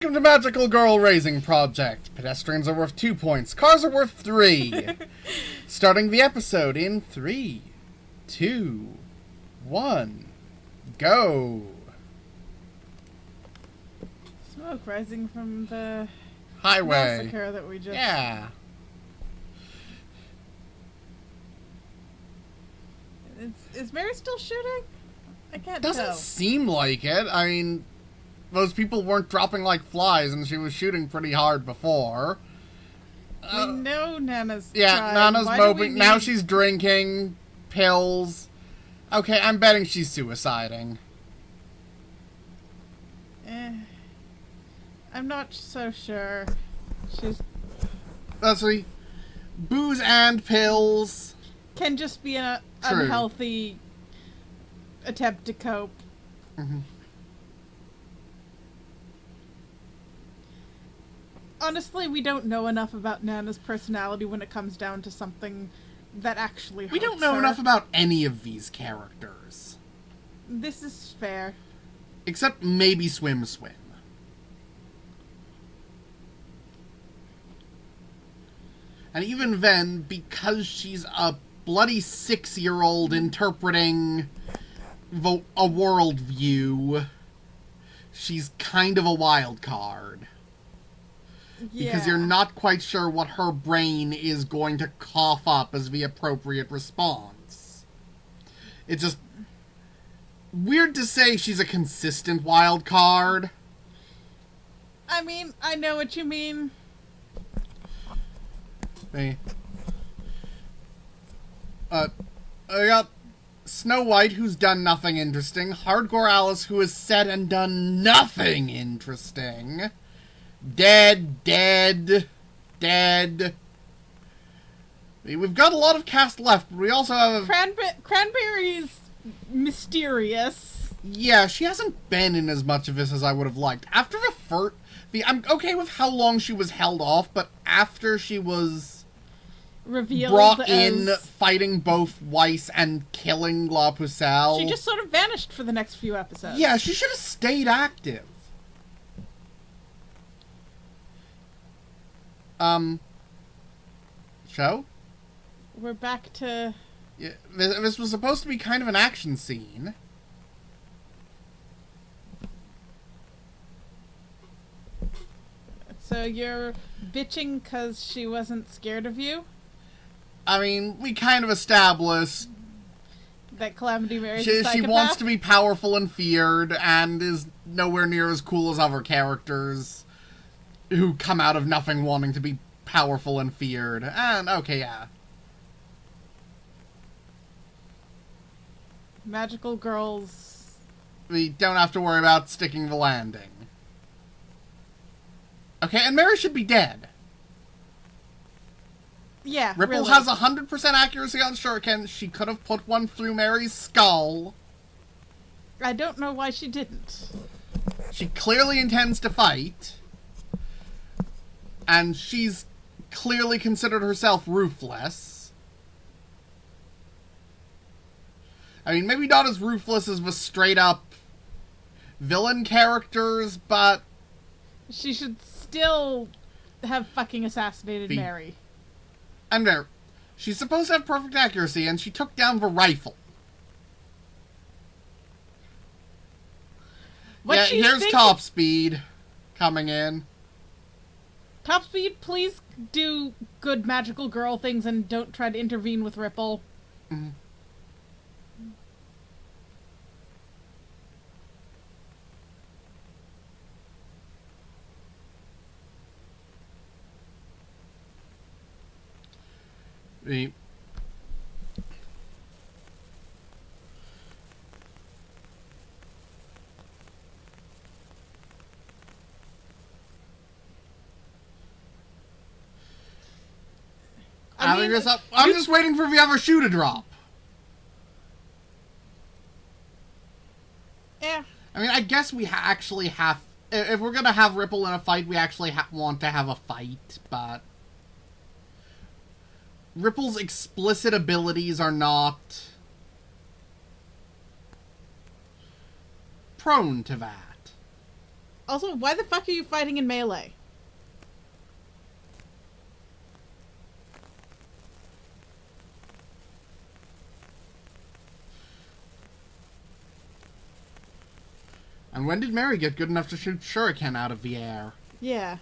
Welcome to Magical Girl Raising Project. Pedestrians are worth 2 points. Cars are worth 3. Starting the episode in 3, 2, 1, go. Smoke rising from the highway massacre that we just... Yeah. Is Mary still shooting? I can't Doesn't tell. seem like it. I mean, those people weren't dropping like flies, and she was shooting pretty hard before. We know Nana's Yeah, trying. Nana's Why moping. Now she's drinking pills. Okay, I'm betting she's suiciding. I'm not so sure. She's... Let's see. Booze and pills. Can just be an True. unhealthy attempt to cope. Mm-hmm. Honestly, we don't know enough about Nana's personality when it comes down to something that actually hurts We don't know her. enough about any of these characters. This is fair. Except maybe Swim Swim. And even then, because she's a bloody 6-year-old interpreting a worldview, she's kind of a wild card. Yeah. Because you're not quite sure what her brain is going to cough up as the appropriate response. It's just weird to say she's a consistent wild card. I mean, I know what you mean. I got Snow White, who's done nothing interesting. Hardcore Alice, who has said and done nothing interesting. Dead. We've got a lot of cast left, but we also have... Cranberry's mysterious. Yeah, she hasn't been in as much of this as I would have liked. After the first... I'm okay with how long she was held off, but after she was... Revealed brought as... in fighting both Weiss and killing La Pucelle. She just sort of vanished for the next few episodes. Yeah, she should have stayed active. Show? We're back to... Yeah, this was supposed to be kind of an action scene. So you're bitching because she wasn't scared of you? I mean, we kind of established That Calamity Mary's a she psychopath? wants to be powerful and feared, and is nowhere near as cool as other characters who come out of nothing wanting to be powerful and feared. And, okay, yeah. Magical girls... We don't have to worry about sticking the landing. Okay, and Mary should be dead. Yeah, Ripple really. has 100% accuracy on shurikens. She could have put one through Mary's skull. I don't know why she didn't. She clearly intends to fight. And she's clearly considered herself ruthless. I mean, maybe not as ruthless as the straight-up villain characters, but... She should still have fucking assassinated Mary. And there, she's supposed to have perfect accuracy, and she took down the rifle. What she's here's thinking... Top Speed coming in. Top Speed, please do good magical girl things and don't try to intervene with Ripple. Mm-hmm. I'm just waiting for the other shoe to drop. Yeah. I mean, I guess we actually have... If we're gonna have Ripple in a fight, we actually want to have a fight, but... Ripple's explicit abilities are not... prone to that. Also, why the fuck are you fighting in melee? And when did Mary get good enough to shoot shuriken out of the air? Yeah.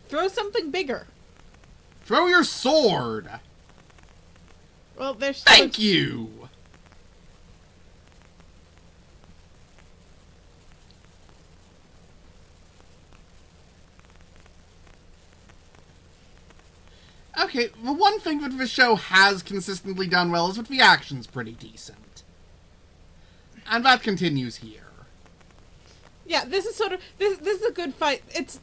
Throw something bigger. Throw your sword! Well, there's... Thank you! Okay, the one thing that the show has consistently done well is that the action's pretty decent. And that continues here. Yeah, this is sort of... This is a good fight. It's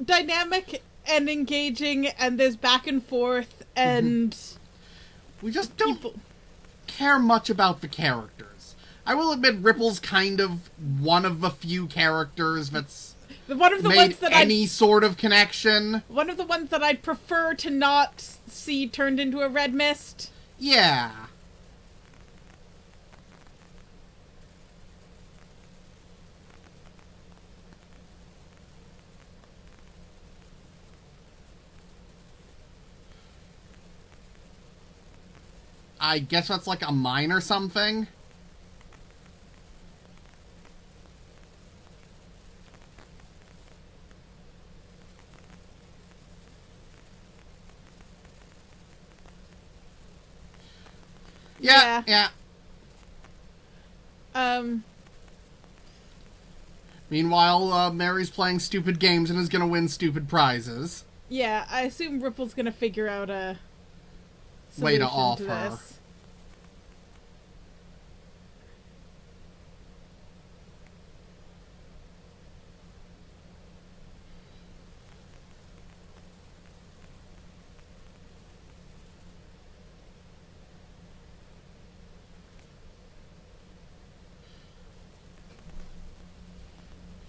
dynamic and engaging, and there's back and forth, and... We just don't care much about the characters. I will admit Ripple's kind of one of the few characters that's one of the made ones that any sort of connection. One of the ones that I'd prefer to not see turned into a red mist. Yeah. I guess that's like a mine or something. Yeah. Meanwhile, Mary's playing stupid games and is gonna win stupid prizes. Yeah, I assume Ripple's gonna figure out a way to solution offer. this.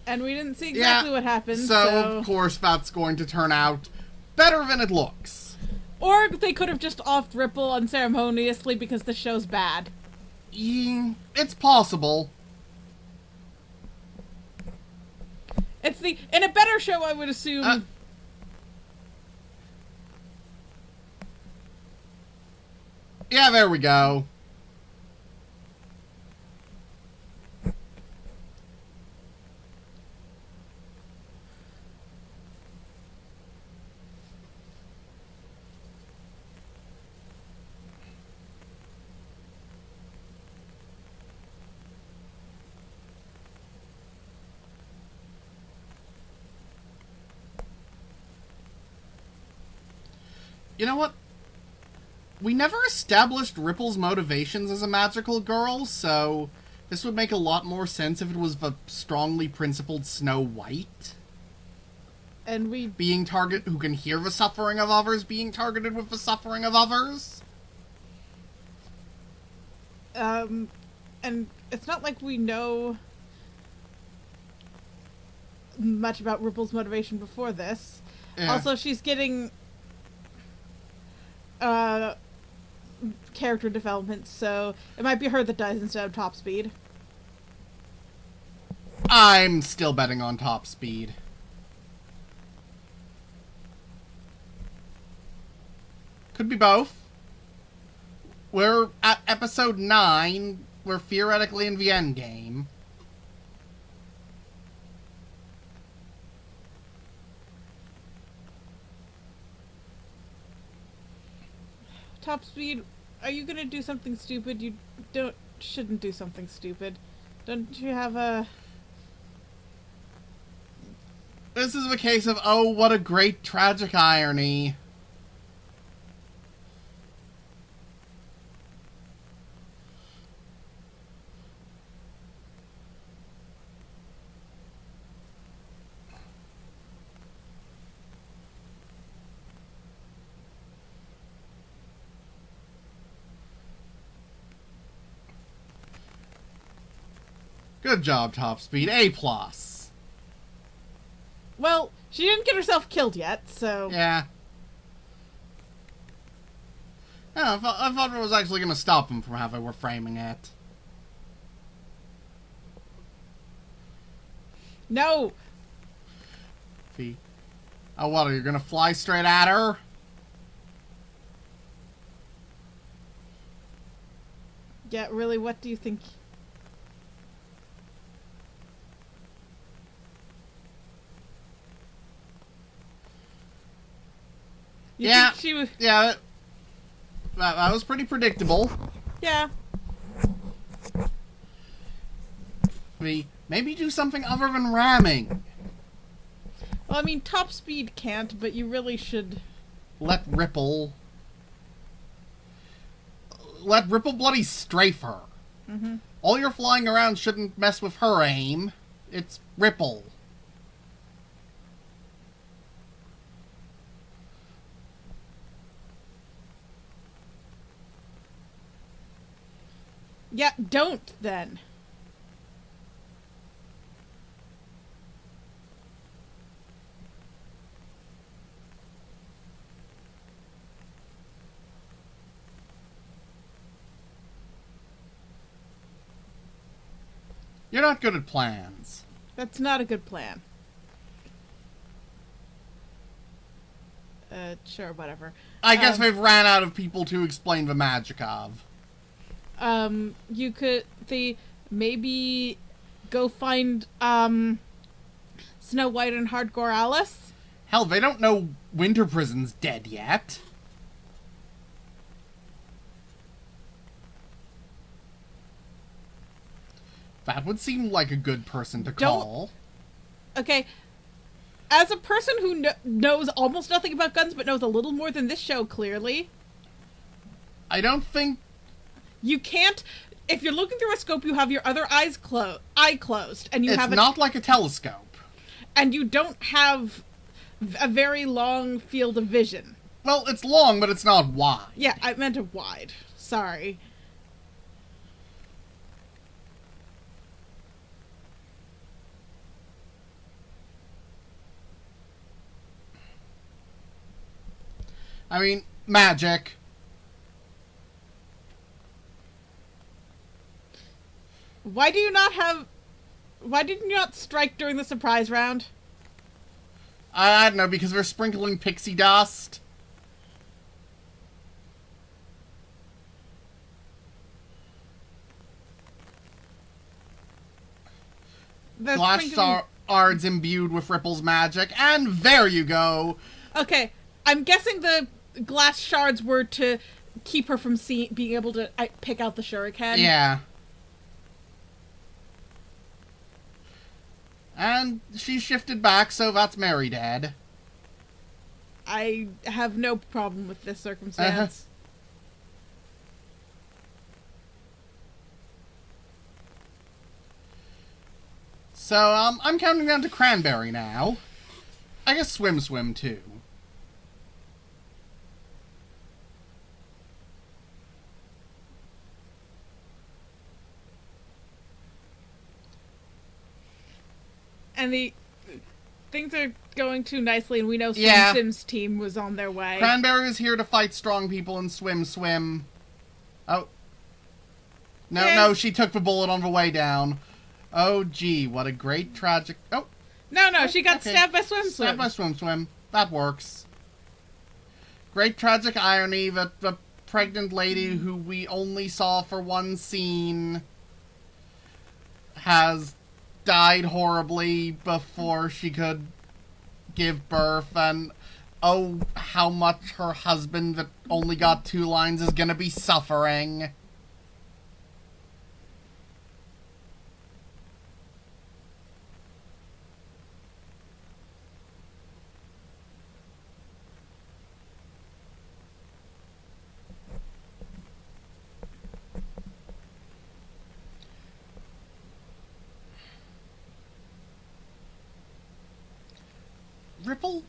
And we didn't see exactly what happened, so... of course that's going to turn out better than it looks. Or they could have just offed Ripple unceremoniously because the show's bad. It's possible. It's in a better show, I would assume... yeah, there we go. You know what? We never established Ripple's motivations as a magical girl, so this would make a lot more sense if it was the strongly principled Snow White. And we... who can hear the suffering of others being targeted with the suffering of others. And it's not like we know much about Ripple's motivation before this. Yeah. Also, she's getting... character development, so it might be her that dies instead of Top Speed. I'm still betting on Top Speed. Could be both. We're at episode 9. We're theoretically in the end game. Top Speed, are you gonna do something stupid? You shouldn't do something stupid. Don't you have a... This is a case of, oh, what a great tragic irony. Good job, Top Speed. A+. Well, she didn't get herself killed yet, so... Yeah. I thought it was actually going to stop him from how they were framing it. No. V. Oh, what, are you gonna fly straight at her? Yeah, really, what do you think? You Yeah. think she was... Yeah. That was pretty predictable. Yeah. V. Maybe do something other than ramming. Well, I mean, top speed can't, but you really should... Let Ripple bloody strafe her. Mm-hmm. All your flying around shouldn't mess with her aim. It's Ripple. Yeah, don't, then. You're not good at plans. That's not a good plan. Sure, whatever. I guess they've ran out of people to explain the magic of. You could... maybe go find, Snow White and Hardcore Alice? Hell, they don't know Winter Prison's dead yet. That would seem like a good person to call. Okay, as a person who knows almost nothing about guns but knows a little more than this show, clearly... I don't think... You can't... If you're looking through a scope, you have your other eye closed, and you It's have not like a telescope. And you don't have a very long field of vision. Well, it's long, but it's not wide. Yeah, I meant a wide. Sorry. I mean, magic. Why did you not strike during the surprise round? I don't know, because we're sprinkling pixie dust. Glass shards imbued with Ripple's magic, and there you go. Okay, I'm guessing the glass shards were to keep her from being able to pick out the shuriken. Yeah. And she shifted back, so that's Mary dead. I have no problem with this circumstance. So, I'm counting down to Cranberry now. I guess Swim too. And things are going too nicely, and we know Sim's team was on their way. Cranberry is here to fight strong people and swim. Oh. No, she took the bullet on the way down. Oh, gee, what a great tragic... Oh. No, she got stabbed by Swim. Stabbed by Swim. That works. Great tragic irony that the pregnant lady who we only saw for one scene has died horribly before she could give birth, and oh, how much her husband that only got 2 lines is gonna be suffering. Ripple,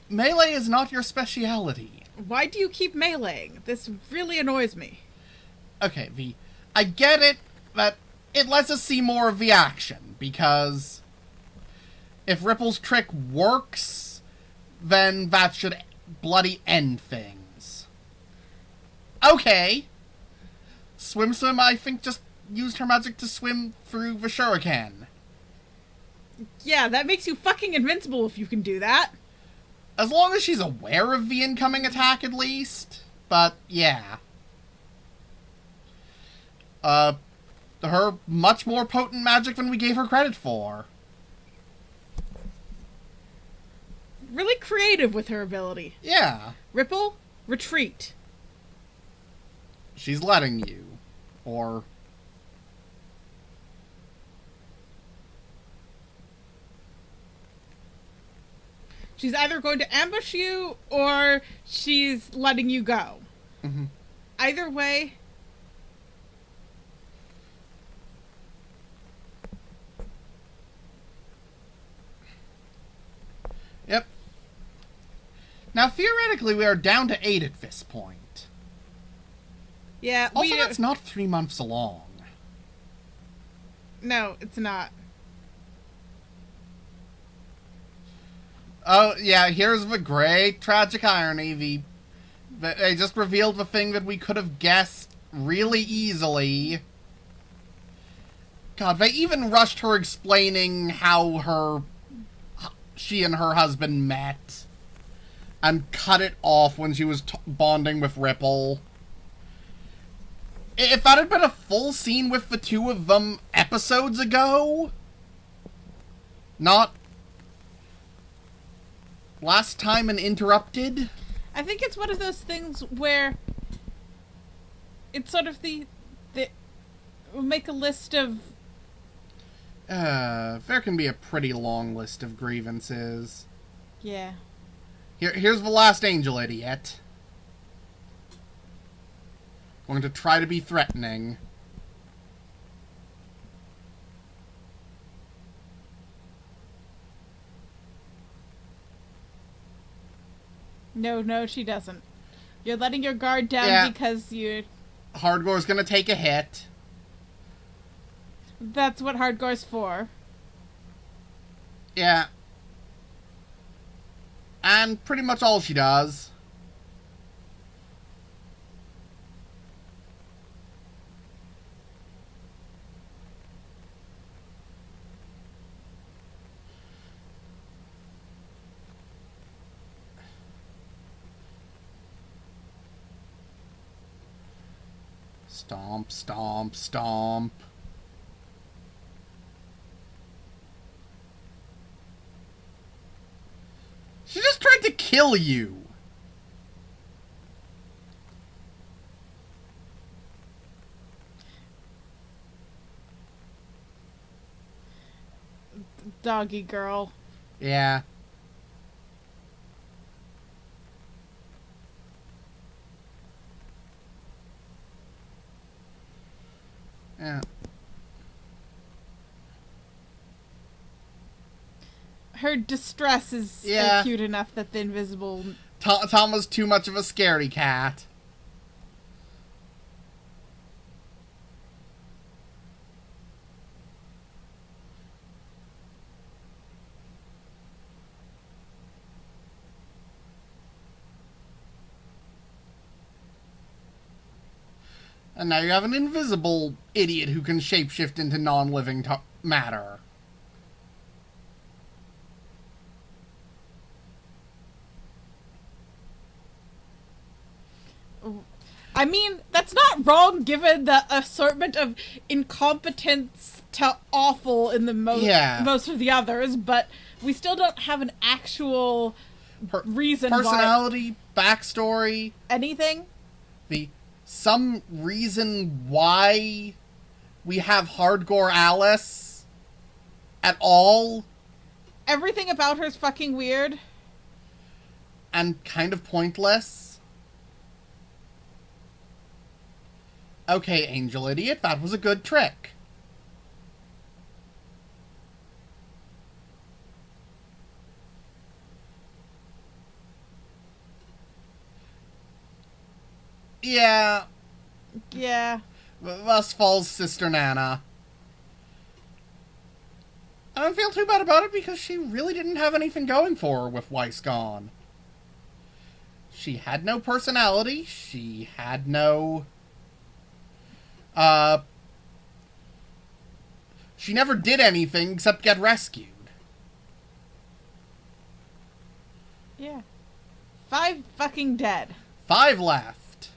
melee is not your speciality. Why do you keep meleeing? This really annoys me. Okay, V, I get it that it lets us see more of the action, because if Ripple's trick works, then that should bloody end things. Okay. Swim, I think, just used her magic to swim through the shuriken. Yeah, that makes you fucking invincible if you can do that. As long as she's aware of the incoming attack, at least. But, yeah. Her much more potent magic than we gave her credit for. Really creative with her ability. Yeah. Ripple, retreat. She's letting you. Or... She's either going to ambush you, or she's letting you go. Mm-hmm. Either way... Yep. Now, theoretically, we are down to 8 at this point. Yeah, Also, that's not 3 months along. No, it's not. Oh, yeah, here's the great tragic irony. They just revealed the thing that we could have guessed really easily. God, they even rushed her explaining how she and her husband met. And cut it off when she was bonding with Ripple. If that had been a full scene with the two of them episodes ago... Not... last time and interrupted? I think it's one of those things where... it's sort of the we'll make a list of... there can be a pretty long list of grievances. Yeah. Here's the last angel idiot. Going to try to be threatening. No, she doesn't. You're letting your guard down because you... Hardgore's gonna take a hit. That's what Hardgore's for. Yeah. And pretty much all she does. Stomp, stomp, stomp. She just tried to kill you. Doggy girl. Yeah. Yeah. Her distress is cute enough that the invisible... Tom was too much of a scaredy cat. And now you have an invisible idiot who can shapeshift into non-living matter. I mean, that's not wrong given the assortment of incompetence to awful in the most of the others, but we still don't have an actual reason personality, backstory, anything. Some reason why we have Hardcore Alice at all. Everything about her is fucking weird. And kind of pointless. Okay, Angel Idiot, that was a good trick. Yeah. Yeah. Thus falls Sister Nana. I don't feel too bad about it because she really didn't have anything going for her with Weiss gone. She had no personality. She had no... she never did anything except get rescued. 5 fucking dead. 5 left.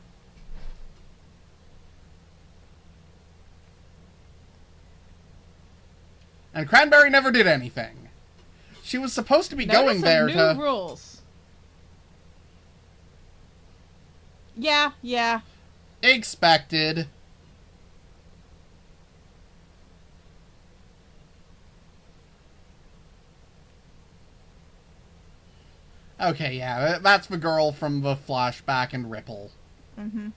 And Cranberry never did anything. She was supposed to be going there to... new rules. Yeah. Expected. Okay, yeah, that's the girl from the flashback and Ripple. Mm-hmm.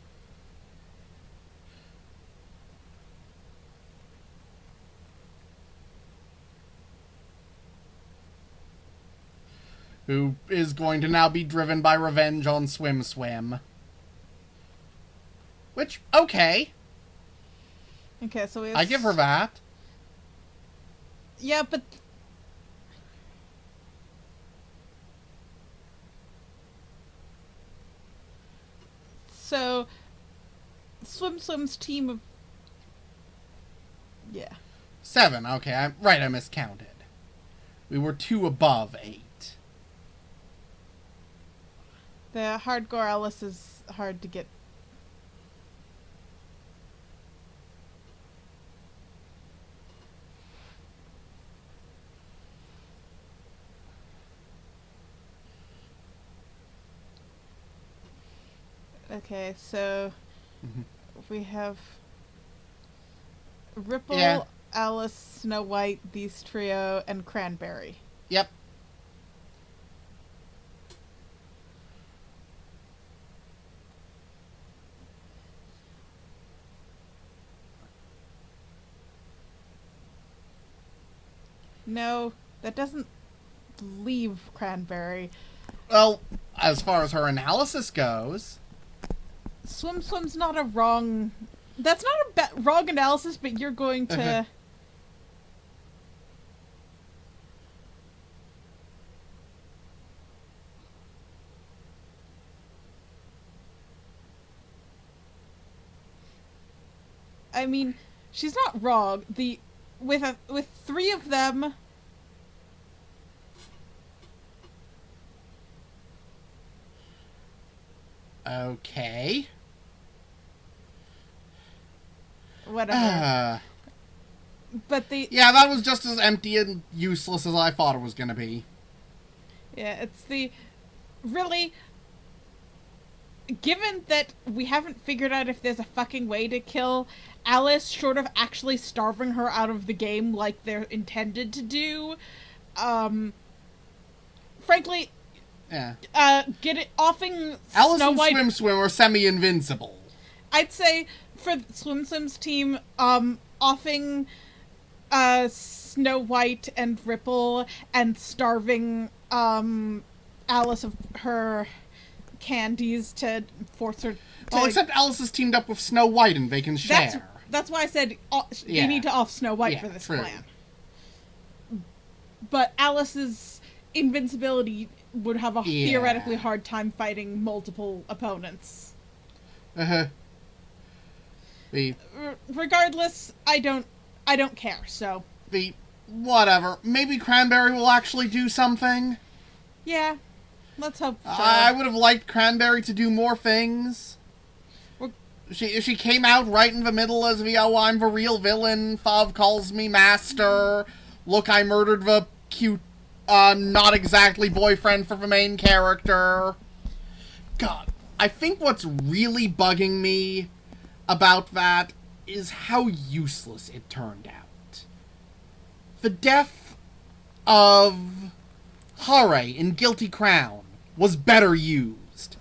Who is going to now be driven by revenge on Swim Swim. Which, okay. Okay, so we have... I give her that. Yeah, but... So, Swim Swim's team of... Yeah. 7, okay, I miscounted. We were 2 above 8. The hardcore Alice is hard to get. Okay, so we have Ripple, Alice, Snow White, Beast Trio, and Cranberry. Yep. No, that doesn't leave Cranberry. Well, as far as her analysis goes... Swim Swim's not a wrong... That's not a wrong analysis, but you're going to... I mean, she's not wrong. With 3 of them... Okay. Whatever. But yeah, that was just as empty and useless as I thought it was gonna be. Yeah, it's really... Given that we haven't figured out if there's a fucking way to kill Alice, short of actually starving her out of the game like they're intended to do, frankly... Yeah. Get it offing Alice Snow and White... Swim are semi-invincible. I'd say for Swim Swim's team, offing Snow White and Ripple and starving Alice of her candies to force her to... Well, except Alice is teamed up with Snow White and they can share. That's why I said you need to off Snow White for this plan. But Alice's invincibility would have a theoretically hard time fighting multiple opponents. Regardless, I don't care, so... Whatever. Maybe Cranberry will actually do something? Yeah. Let's hope so. I would have liked Cranberry to do more things. She came out right in the middle as I'm the real villain. Fav calls me master. Look, I murdered the cute, not exactly boyfriend for the main character. God, I think what's really bugging me about that is how useless it turned out. The death of Hare in Guilty Crown was better used.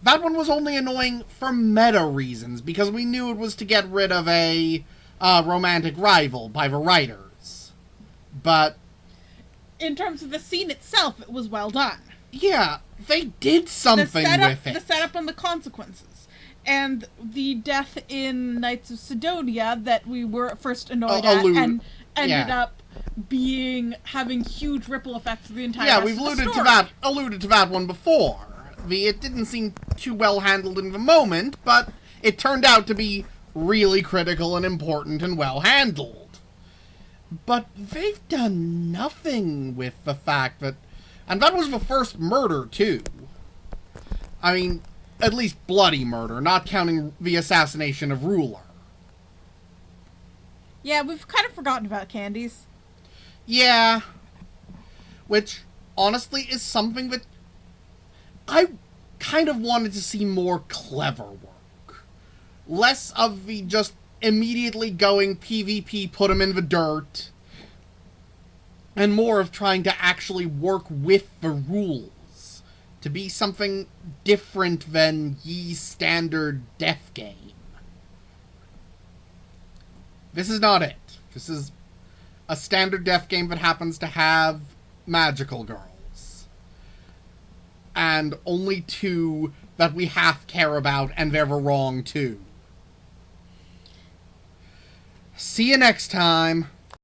That one was only annoying for meta reasons, because we knew it was to get rid of a romantic rival by the writers. But... in terms of the scene itself, it was well done. Yeah, they did something with it. The setup and the consequences. And the death in Knights of Sidonia that we were first annoyed at and ended up having huge ripple effects for the entire rest we've of the alluded to that one before. It didn't seem too well handled in the moment, but it turned out to be really critical and important and well handled. But they've done nothing with the fact that... and that was the first murder, too. I mean, at least bloody murder, not counting the assassination of Ruler. Yeah, we've kind of forgotten about Candies. Yeah. Which, honestly, is something that I kind of wanted to see more clever work. Less of the just immediately going PvP, put him in the dirt, and more of trying to actually work with the rules to be something different than ye standard death game. This is not it. This is a standard death game that happens to have magical girls. And only two that we half care about, and they're the wrong two. See you next time.